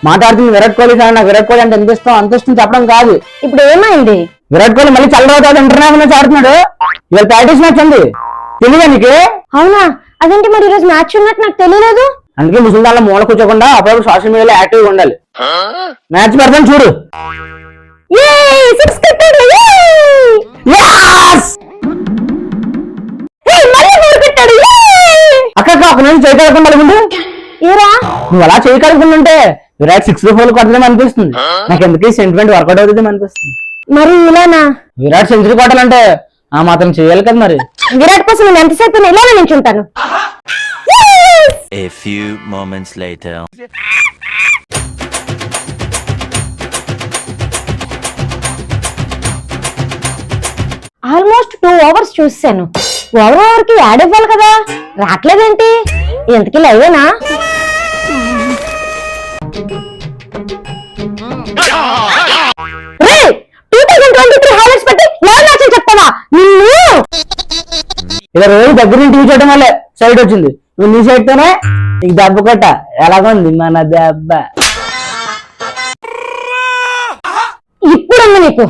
మాట్లాడుతుంది విరాట్ కోహ్లీ ఫ్యాన్. నాకు విరాట్ కోహ్లీ అంటే ఎంత ఇష్టం అంత ఇష్టం చెప్పడం కాదు. ఇప్పుడు ఏమైంది? విరాట్ కోహ్లీ మళ్ళీ చల్లవుతాడు ఇంటర్నేషనల్ మ్యాచ్ ఆడుతున్నాడు. ఇవాళ ప్రాక్టీస్ మ్యాచ్ ఉంది, తెలియదా నీకు? అవునా? అదేంటి మరి ఈరోజు మ్యాచ్ ఉన్నట్టు నాకు తెలియలేదు. అందుకే ముసలిదాళ్ళ మూల కూర్చోకుండా అప్పుడప్పుడు సోషల్ మీడియాలో యాక్టివ్ గా ఉండాలి. మ్యాచ్ పెడతాను చూడు. అక్క ఒక నుంచి చేయి కడుకుంటే ఏరా నువ్వు అలా చేయి కడుకుంటుంటే విరాట్ 6-4 కొట్టలేమో అనిపిస్తుంది. నాకు ఎందుకు సెంటిమెంట్ వర్కౌట్ అవుతుంది అనిపిస్తుంది. మరి ఇలానా? విరాట్ సెంచరీ కొట్టాలంటే ఆ మాత్రం చేయాలి కదా. మరి విరాట్ కోసం నేను ఎంతసేపు ఇలానే నించుంటాను. A few moments later. Almost 2 hours చూసాను. ఓవర్ కి యాడ్ ఇవ్వాలి కదా, రావట్లేదేంటి? ఎంతకి లైవేనా? రే 2023 హైలైట్స్ పెట్టి లైవ్ మ్యాచ్ అని చెప్తావా? నిన్ను ఇలా రోజు దగ్గర నుంచి టీవీ చూడటం వల్లే సైడ్ వచ్చింది. నువ్వు నీ సైడ్ తోనే నీకు దెబ్బ కొట్ట. ఎలాగుంది మన దెబ్బ? ఇప్పుడు నీకు